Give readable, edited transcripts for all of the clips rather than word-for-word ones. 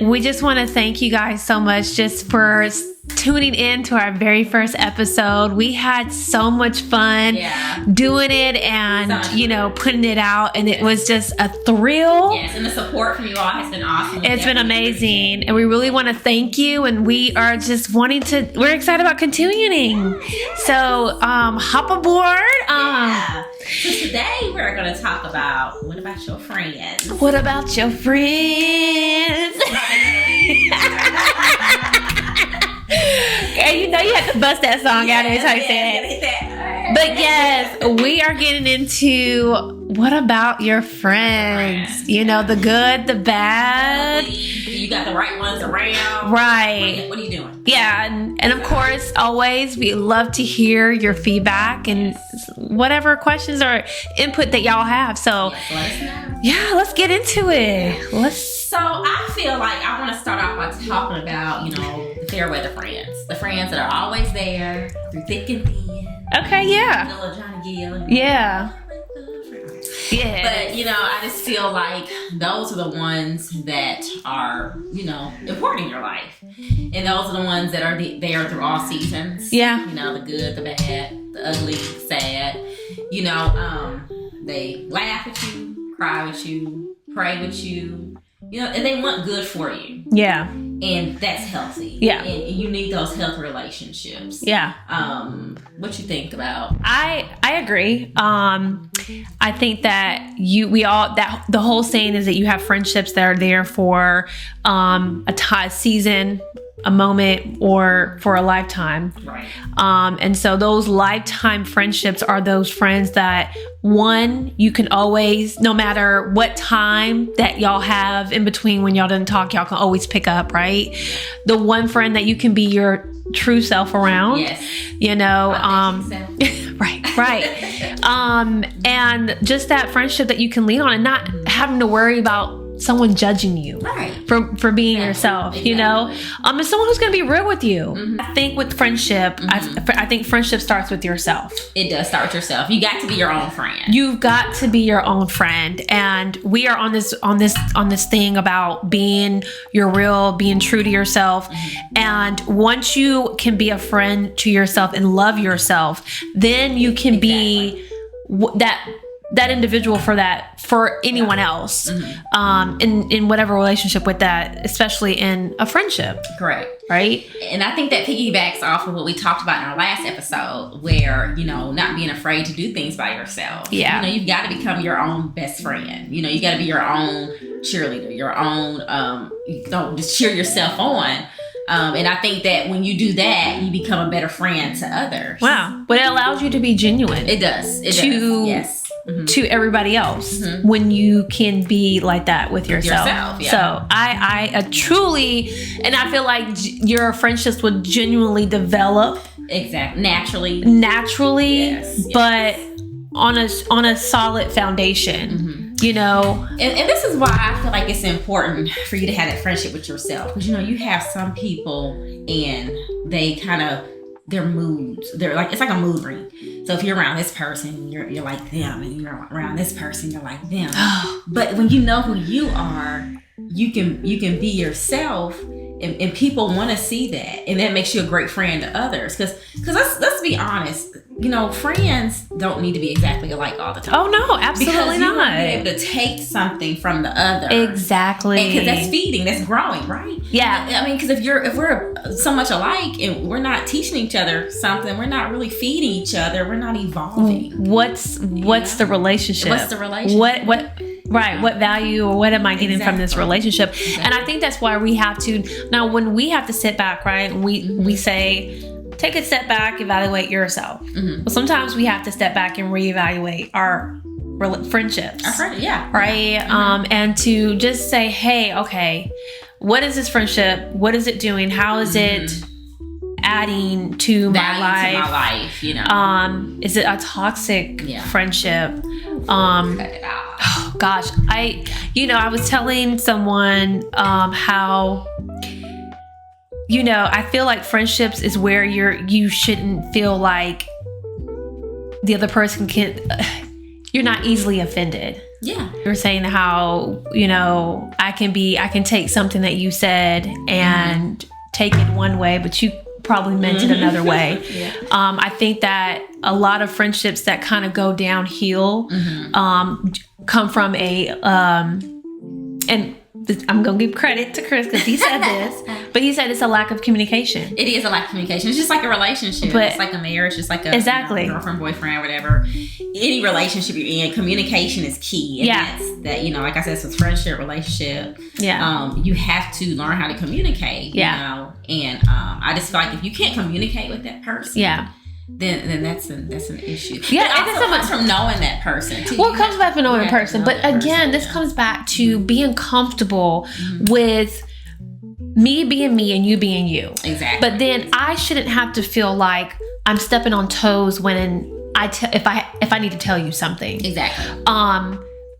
We just want to thank you guys so much just for tuning in to our very first episode. We had so much fun doing it and, putting it out. And it was just a thrill. Yes, and the support from you all has been awesome. It's been amazing. And we really want to thank you. And we are just we're excited about continuing. So hop aboard. So today we're going to talk about, what about your friends? What about your friends? And you had to bust that song out every time you said it. But yes, we are getting into what about your friends? The good, the bad. You got the right ones around. Right. What are you doing? Yeah. And of course, always, we love to hear your feedback and whatever questions or input that y'all have. So, let us know. Yeah, let's get into it. So I feel like I want to start off by talking about, the fair weather friends. The friends that are always there through thick and thin. Okay, yeah. The little Johnny Gill. Yeah. Yeah. But, I just feel like those are the ones that are, important in your life. And those are the ones that are there through all seasons. Yeah. The good, the bad, the ugly, sad. They laugh at you, cry with you, pray with you. And they want good for you. Yeah. And that's healthy. Yeah. And you need those healthy relationships. Yeah. What you think about? I agree. I think that the whole saying is that you have friendships that are there for a season, a moment, or for a lifetime. Right. And so those lifetime friendships are those friends that, one, you can always, no matter what time that y'all have in between when y'all didn't talk, y'all can always pick up, right? The one friend that you can be your true self around. Yes. Right. And just that friendship that you can lean on and not having to worry about someone judging you for being yourself, and someone who's going to be real with you. Mm-hmm. I think with friendship, I think friendship starts with yourself. It does start with yourself. You got to be your own friend. You've got to be your own friend. And we are on this thing about being being true to yourself. Mm-hmm. And once you can be a friend to yourself and love yourself, then you can be that individual for anyone else, in whatever relationship with that, especially in a friendship. Correct. Right. And I think that piggybacks off of what we talked about in our last episode, where, not being afraid to do things by yourself. Yeah. You've got to become your own best friend. You got to be your own cheerleader, your own, just cheer yourself on. And I think that when you do that, you become a better friend to others. Wow. But it allows you to be genuine. It does. Yes. Mm-hmm. To everybody else, when you can be like that with yourself. Yeah. So I truly, and I feel like your friendships would genuinely develop. Exactly. Naturally. Yes. But on a solid foundation. And this is why I feel like it's important for you to have that friendship with yourself. Because, you have some people and they kind of, their moods, it's like a mood ring. So if you're around this person, you're like them, and you're around this person, you're like them. But when you know who you are, you can be yourself, and people want to see that, and that makes you a great friend to others. Because let's be honest, friends don't need to be exactly alike all the time. Oh no, absolutely not. Because you want to be able to take something from the other. Exactly. Because that's feeding, that's growing, right? Yeah. Because if we're so much alike and we're not teaching each other something, we're not really feeding each other, we're not evolving. What's the relationship? What's the relationship? What What value or what am I getting from this relationship? Exactly. And I think that's why we have to, now when we have to sit back, right? And we say, take a step back, evaluate yourself. Mm-hmm. Well, sometimes we have to step back and reevaluate our friendships. Right? Mm-hmm. And to just say, hey, okay, what is this friendship? What is it doing? How is it adding to my life? You know? Is it a toxic friendship? Cut it out. Oh gosh, I was telling someone how, I feel like friendships is where you shouldn't feel like the other person you're not easily offended. Yeah. You're saying how, I can take something that you said and take it one way, but you probably meant it another way. Yeah. I think that a lot of friendships that kind of go downhill come from and I'm going to give credit to Chris because he said this, but he said it's a lack of communication. It is a lack of communication. It's just like a relationship. It's like a marriage. It's like a girlfriend, boyfriend, whatever. Any relationship you're in, communication is key. And that's that, like I said, it's a friendship, relationship. Yeah. You have to learn how to communicate, you know? And I just feel like if you can't communicate with that person, then that's an issue. Yeah, it also comes from knowing that person too. Well, it comes back from knowing a person. But again, this comes back to being comfortable with me being me and you being you. Exactly. But then I shouldn't have to feel like I'm stepping on toes when if I need to tell you something. Exactly.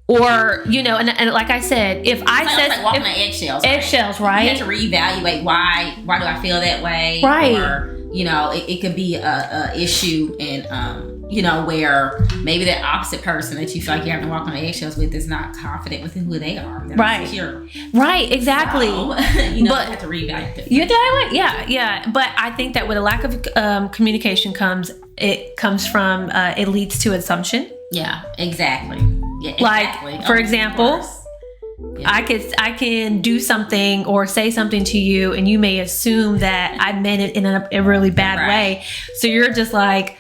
Or, and like I said, if I said like walking on eggshells. Eggshells, right? You have to reevaluate why do I feel that way? Right. Or, it could be a issue and where maybe that opposite person that you feel like you have to walk on eggshells with is not confident with who they are. Right. Secure. Right, exactly. So, but you have to reevaluate. Yeah. But I think that with a lack of communication it comes from it leads to assumption. Yeah, exactly. Yeah, exactly. Like, for example, I can do something or say something to you and you may assume that I meant it in a really bad way. So you're just like,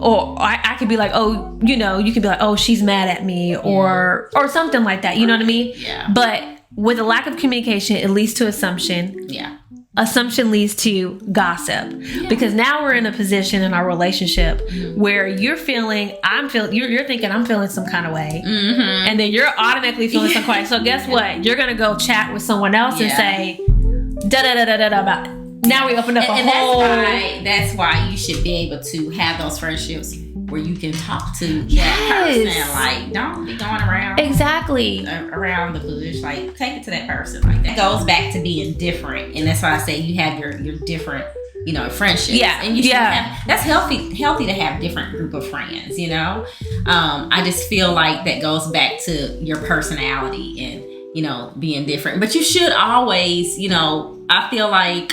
or I could be like, oh, you can be like, oh, she's mad at me or something like that. You know what I mean? Yeah. But with a lack of communication, it leads to assumption. Yeah. Assumption leads to gossip because now we're in a position in our relationship where you're thinking I'm feeling some kind of way, and then you're automatically feeling some kind of way. So guess what? You're gonna go chat with someone else and say da da da da da about it. Now we open up a whole. That's why you should be able to have those friendships where you can talk to that person. Like, don't be going around around the bush. Like, take it to that person. Like, that goes back to being different, and that's why I say you have your different, friendships. Yeah, and you should have. That's healthy to have different group of friends. I just feel like that goes back to your personality and being different. But you should always, I feel like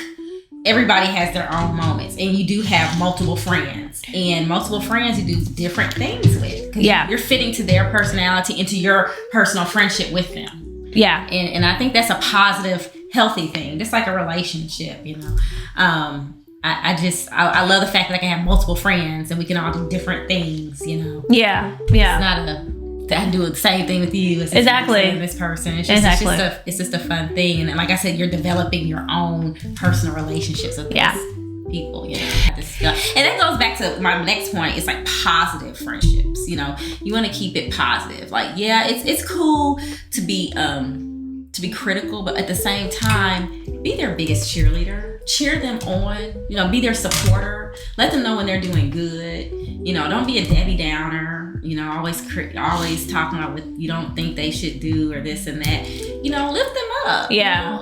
everybody has their own moments, and you do have multiple friends you do different things with. You're fitting to their personality into your personal friendship with them. Yeah. And I think that's a positive, healthy thing, just like a relationship, I love the fact that I can have multiple friends and we can all do different things, Yeah. It's not I do the same thing with you. Exactly. This person. It's just a fun thing. And like I said, you're developing your own personal relationships with these people. And that goes back to my next point. It's like positive friendships. You want to keep it positive. Like, it's cool to be critical, but at the same time, be their biggest cheerleader. Cheer them on. Be their supporter. Let them know when they're doing good. Don't be a Debbie Downer. Always talking about what you don't think they should do or this and that. Lift them up. Yeah.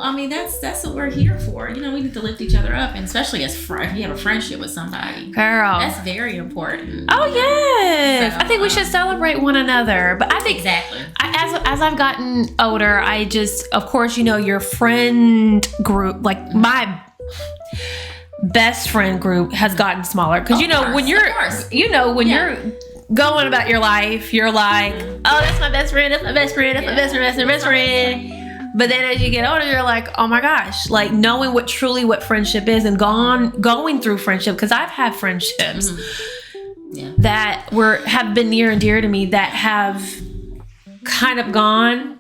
That's what we're here for. We need to lift each other up, and especially if you have a friendship with somebody. Girl. That's very important. Oh, yes. So, I think we should celebrate one another. But I think exactly. As I've gotten older, I just, of course, your friend group, like my best friend group has gotten smaller. Because, when you're going about your life, you're like, oh, that's my best friend, that's my best friend, that's my best friend, that's my best friend. But then as you get older, you're like, oh my gosh, like knowing what friendship is and going through friendship, because I've had friendships that have been near and dear to me that have kind of gone.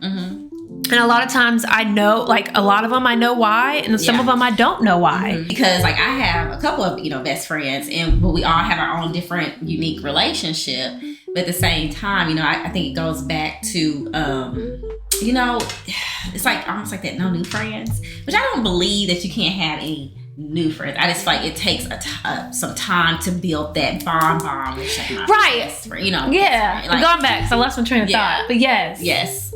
And a lot of times I know, like a lot of them I know why, and some of them I don't know why. Because like I have a couple of, best friends, but we all have our own different unique relationship. But at the same time, I think it goes back to, it's like almost like that no new friends, which I don't believe that you can't have any new friends. I just feel like it takes some time to build that bond with like my best friend, Yeah. Like, going back, so I lost my train of thought. But yes.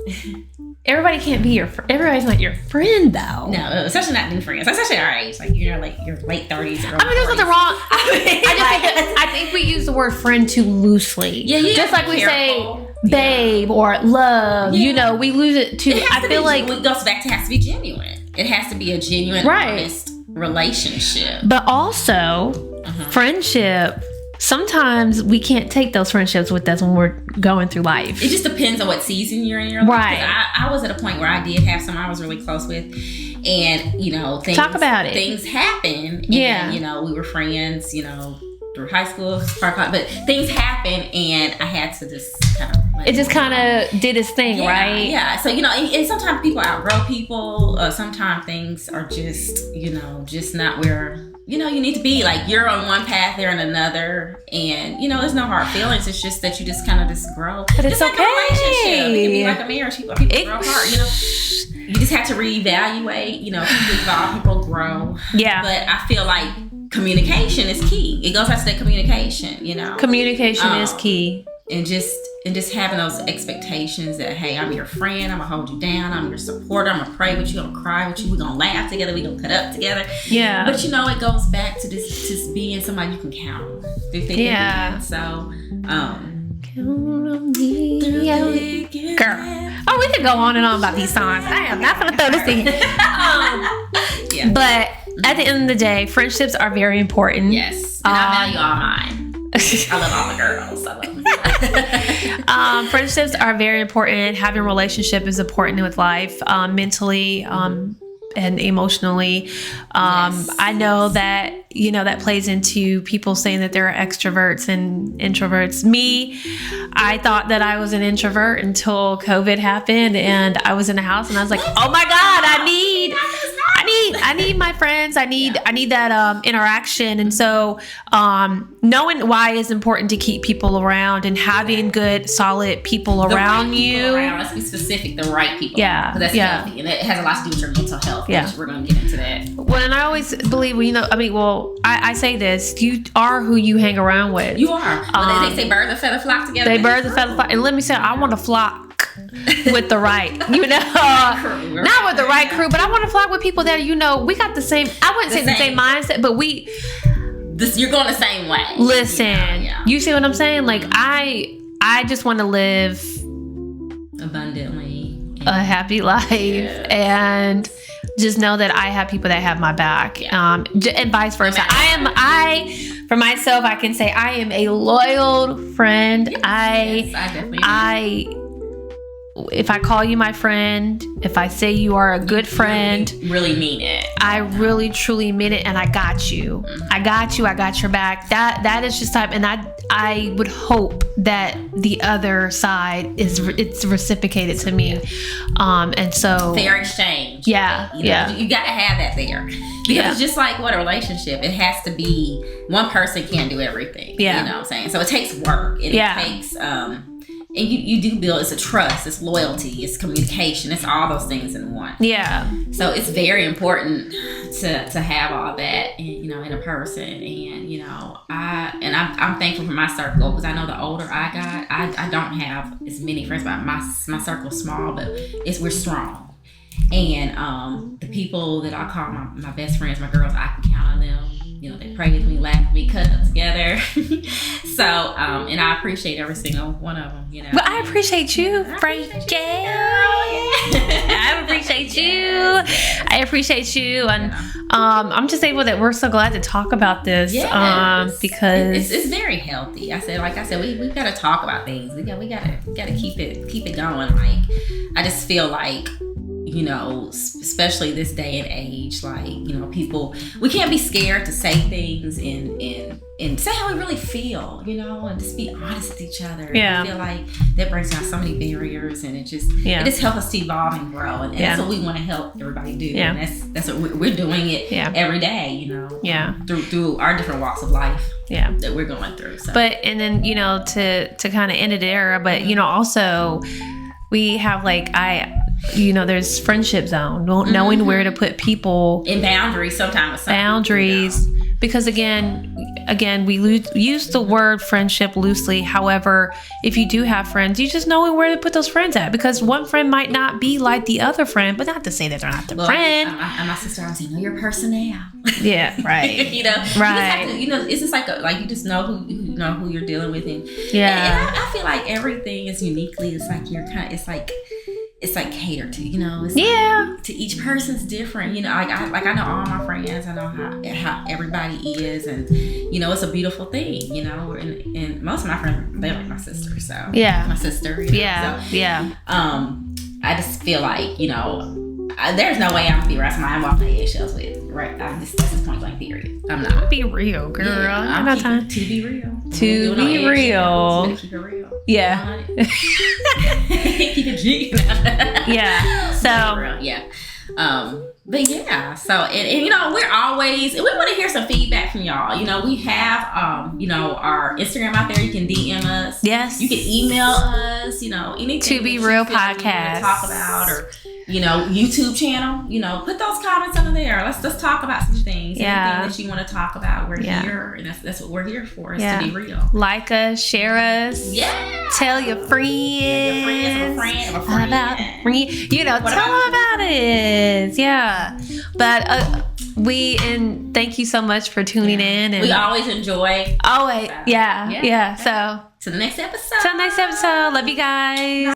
Everybody can't be everybody's not your friend though. No, especially not new friends. Especially our age, like you're like your late 30s. There's nothing wrong. I think we use the word friend too loosely. Yeah, just like we careful. babe or love. You know, we lose it to. I feel like it goes back to has to be genuine. It has to be a genuine, honest relationship. But also, friendship. Sometimes we can't take those friendships with us when we're going through life. It just depends on what season you're in your life. Right. I was at a point where I did have someone I was really close with, and you know, talk about it. Things happen. Yeah. And, you know, we were friends. You know, through high school, but things happen, and I had to just kind of. It just kind of did its thing, right? Yeah. So, you know, and sometimes people outgrow people. Sometimes things are just, you know, just not where, you know, you need to be. Like, you're on one path, they're in another. And, you know, there's no hard feelings. It's just that you just kind of just grow. But it's okay. Like a relationship. It can be like a marriage. People grow apart, you know. You just have to reevaluate. You know, people evolve, people grow. Yeah. But I feel like communication is key. It goes back to that communication, you know. Communication is key. And just having those expectations that, hey, I'm your friend, I'm gonna hold you down, I'm your supporter, I'm gonna pray with you, I'm gonna cry with you, we're gonna laugh together, we're gonna cut up together. Yeah. But you know, it goes back to this just being somebody you can count on. Yeah. So count on me. Girl. Oh, we could go on and on about these songs. I am not gonna throw this in. Yeah. But at the end of the day, friendships are very important. Yes. And I value all mine. I love all the girls. I love them. Friendships are very important. Having a relationship is important with life, mentally and emotionally. Yes. I know that, you know, that plays into people saying that they're extroverts and introverts. Me, I thought that I was an introvert until COVID happened, and I was in the house and I was like, oh my God, I need my friends. I need that interaction. And so knowing why is important to keep people around and having good, solid people around you. Let's be specific, the right people. Yeah. Because that's healthy. And it has a lot to do with your mental health. Yeah. Which we're going to get into that. Well, and I always believe, I say this, you are who you hang around with. You are. When they say birds of feather flock together. They birds of feather flock. And let me say, I want to flock with the right, you know, not with the right crew, but I want to flock with people that, you know, we got the same, I wouldn't say the same mindset, but you're going the same way. Listen, you see what I'm saying? Like, I just want to live abundantly, a happy life, and just know that I have people that have my back, and vice versa. For myself, I can say I am a loyal friend. I definitely if I call you my friend, if I say you are a good friend, really mean it. I really truly mean it, and I got you. I got your back. That is just type, and I would hope that the other side it's reciprocated to me, and so fair exchange. Yeah, you gotta have that there, because it's just like what a relationship. It has to be one person can't do everything. Yeah, you know what I'm saying. So it takes work, and it takes and you do build, it's a trust, it's loyalty, it's communication, it's all those things in one. Yeah. So it's very important to have all that, you know, in a person. And, you know, I'm thankful for my circle, because I know the older I got, I don't have as many friends, but my circle's small, but we're strong. And the people that I call my best friends, my girls, I can count on them. You know, they pray with me, laugh with me, cut up together. So, and I appreciate every single one of them, you know. Well, I appreciate you, Frankie. I appreciate you. And I'm just able that we're so glad to talk about this. Because it's very healthy. Like I said, we've got to talk about things. We got to keep it going. Like, I just feel like, you know, especially this day and age, like, you know, people, we can't be scared to say things and say how we really feel, you know, and just be honest with each other. Yeah. I feel like that breaks down so many barriers, and it just helps us to evolve and grow. And that's what we want to help everybody do. Yeah. And that's what we're doing it every day, you know. Yeah. Through our different walks of life. Yeah. That we're going through. So. But, and then, you know, to kind of end it there, but, you know, also we have there's friendship zone, knowing where to put people in boundaries. Sometimes because again we use the word friendship loosely. However, if you do have friends, you just know where to put those friends at, because one friend might not be like the other friend, but not to say that they're not the friend. My sister always say, know your personnel. Yeah, right. You know, right. You just have to, you know, it's just like you just know who know who you're dealing with, and Yeah. and I feel like everything is uniquely. It's like it's like catered to, you know. It's Yeah. like, to each person's different, you know. I know all my friends. I know how everybody is, and you know, it's a beautiful thing, you know. And most of my friends, they like my sister, so Yeah. my sister, you know, Yeah. so, Yeah. I just feel like, you know, there's no way I'm gonna be around somebody I'm walking eggshells with, right? That's just point blank period. I'm not. Be real, girl. Yeah, I'm not time. To be real. To be real. Keep it real. Yeah. Keep it G. Yeah. So. Yeah. But yeah, so and you know, we want to hear some feedback from y'all. You know, we have you know, our Instagram out there. You can DM us. Yes. You can email us. You know, anything To Be Real Podcast to talk about, or you know, YouTube channel. You know, put those comments under there. Let's talk about some things. Yeah. Anything that you want to talk about, we're Yeah. here, and that's what we're here for. Is Yeah. to be real. Like us, share us. Yeah. Tell your friends. Your friends of a friend of a friend. About you know, What tell about them about it. Yeah. But thank you so much for tuning in. And we always enjoy. yeah. So to the next episode. till next episode. Love you guys.